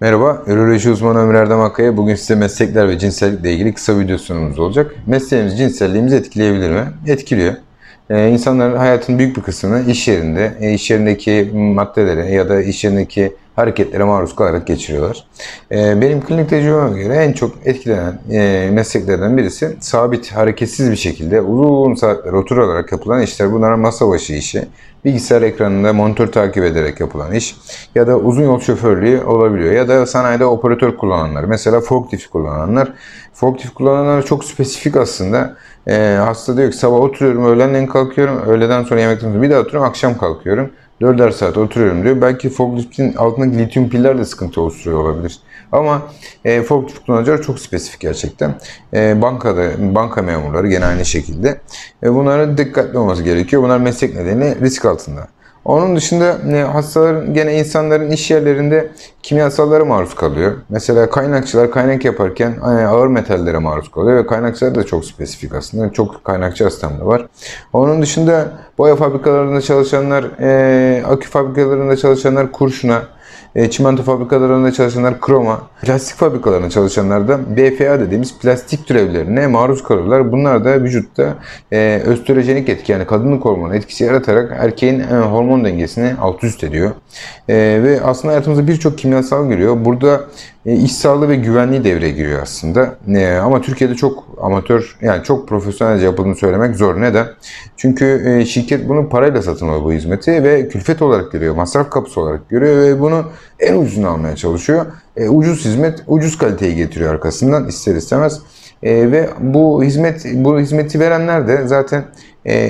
Merhaba, üroloji uzmanı Ömer Erdem Akkaya. Bugün size meslekler ve cinsellikle ilgili kısa video sunumumuz olacak. Mesleğimiz cinselliğimizi etkileyebilir mi? Etkiliyor. İnsanların hayatının büyük bir kısmını iş yerinde, iş yerindeki maddelere ya da iş yerindeki hareketlere maruz kalarak geçiriyorlar. Benim klinik tecrübeme göre en çok etkilenen mesleklerden birisi sabit, hareketsiz bir şekilde uzun saatler oturarak yapılan işler. Bunlar masa başı işi, bilgisayar ekranında monitör takip ederek yapılan iş ya da uzun yol şoförlüğü olabiliyor ya da sanayide operatör kullananlar, mesela forklift kullananlar. Forklift kullananlar çok spesifik aslında. Hasta diyor ki sabah oturuyorum, öğlenden kalkıyorum, öğleden sonra yemekten sonra bir daha oturuyorum, akşam kalkıyorum. 4'er saat oturuyorum diyor. Belki forkliftin altındaki lityum piller de sıkıntı oluşturuyor olabilir. Ama forklift kullanıcılar çok spesifik gerçekten. Banka memurları gene aynı şekilde. Bunlara dikkatli olması gerekiyor. Bunlar meslek nedeniyle risk altında. Onun dışında hastaların, gene insanların iş yerlerinde kimyasallara maruz kalıyor. Mesela kaynakçılar kaynak yaparken ağır metallere maruz kalıyor ve kaynakçılar da çok spesifik aslında. Çok kaynakçı hastam da var. Onun dışında boya fabrikalarında çalışanlar, akü fabrikalarında çalışanlar kurşuna, çimento fabrikalarında çalışanlar kroma, plastik fabrikalarında çalışanlar da BFA dediğimiz plastik türevlerine maruz kalıyorlar. Bunlar da vücutta östrojenik etki, yani kadınlık hormonu etkisi yaratarak erkeğin hormon dengesini alt üst ediyor. Ve aslında hayatımıza birçok kimyasal giriyor. Burada iş sağlığı ve güvenliği devreye giriyor aslında. Ama Türkiye'de çok amatör, yani çok profesyonelce yapıldığını söylemek zor. Neden? Çünkü şirket bunu parayla satın alıyor, bu hizmeti, ve külfet olarak görüyor, masraf kapısı olarak görüyor ve bunu en ucuzunu almaya çalışıyor. Ucuz hizmet, ucuz kaliteyi getiriyor arkasından ister istemez. Ve bu hizmeti verenler de zaten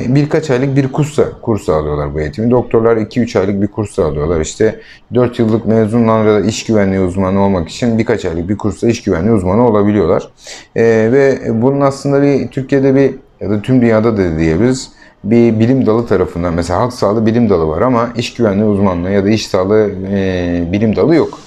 birkaç aylık bir kursa alıyorlar bu eğitimi. Doktorlar 2-3 aylık bir kursa alıyorlar. İşte 4 yıllık mezunlarla da iş güvenliği uzmanı olmak için birkaç aylık bir kursa iş güvenliği uzmanı olabiliyorlar. Ve bunun aslında Türkiye'de ya da tüm dünyada da diyebiliriz, bir bilim dalı tarafından, mesela halk sağlığı bilim dalı var ama iş güvenliği uzmanlığı ya da iş sağlığı bilim dalı yok.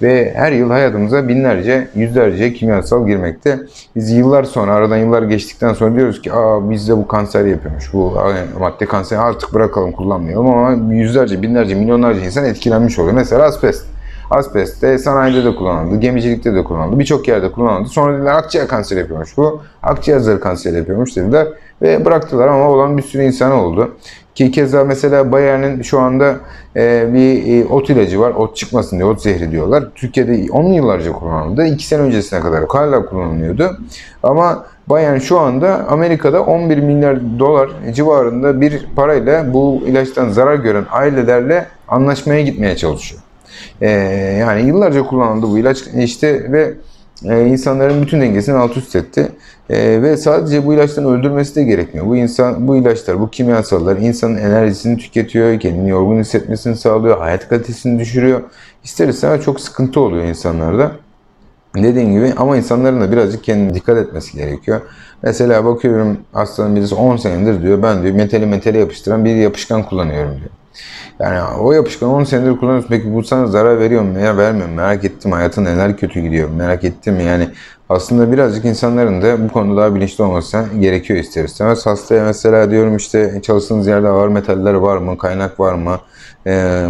Ve her yıl hayatımıza binlerce, yüzlerce kimyasal girmekte. Biz yıllar sonra, aradan yıllar geçtikten sonra diyoruz ki bizde bu kanser yapıyormuş, bu madde kanseri, artık bırakalım, kullanmayalım, ama yüzlerce, binlerce, milyonlarca insan etkilenmiş oluyor. Mesela asbest. Asbest de sanayide de kullanıldı, gemicilikte de kullanıldı, birçok yerde kullanıldı. Sonra dediler akciğer kanseri yapıyormuş bu, akciğer zarı kanseri yapıyormuş dediler ve bıraktılar, ama olan bir sürü insan oldu. Ki keza mesela Bayer'in şu anda bir ot ilacı var, ot çıkmasın diye, ot zehri diyorlar. Türkiye'de 10 yıllarca kullanıldı, 2 sene öncesine kadar hala kullanılıyordu. Ama Bayern şu anda Amerika'da 11 milyar dolar civarında bir parayla bu ilaçtan zarar gören ailelerle anlaşmaya gitmeye çalışıyor. Yani yıllarca kullanıldı bu ilaç işte ve insanların bütün dengesini alt üst etti. Ve sadece bu ilaçtan öldürmesi de gerekmiyor. Bu ilaçlar, bu kimyasallar insanın enerjisini tüketiyor, kendini yorgun hissetmesini sağlıyor, hayat kalitesini düşürüyor. İster istemez çok sıkıntı oluyor insanlarda. Dediğim gibi, ama insanların da birazcık kendine dikkat etmesi gerekiyor. Mesela bakıyorum, hastanın birisi 10 senedir diyor, ben diyor metali yapıştıran bir yapışkan kullanıyorum diyor. Yani o yapışkan 10 senedir kullanıyorsun. Peki bu sana zarar veriyor mu ya vermiyor mu? Merak ettim, hayatın neler kötü gidiyor, merak ettim yani. Aslında birazcık insanların da bu konuda daha bilinçli olması gerekiyor ister istemez. Hastaya mesela diyorum, işte çalıştığınız yerde ağır metaller var mı, kaynak var mı?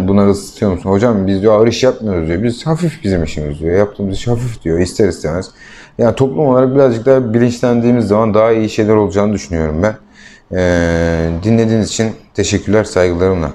Bunları ısıtıyor musun? Hocam biz diyor ağır iş yapmıyoruz diyor. Biz hafif, bizim işimiz diyor. Yaptığımız iş hafif diyor ister istemez. Yani toplum olarak birazcık daha bilinçlendiğimiz zaman daha iyi şeyler olacağını düşünüyorum ben. Dinlediğiniz için teşekkürler, saygılarımla.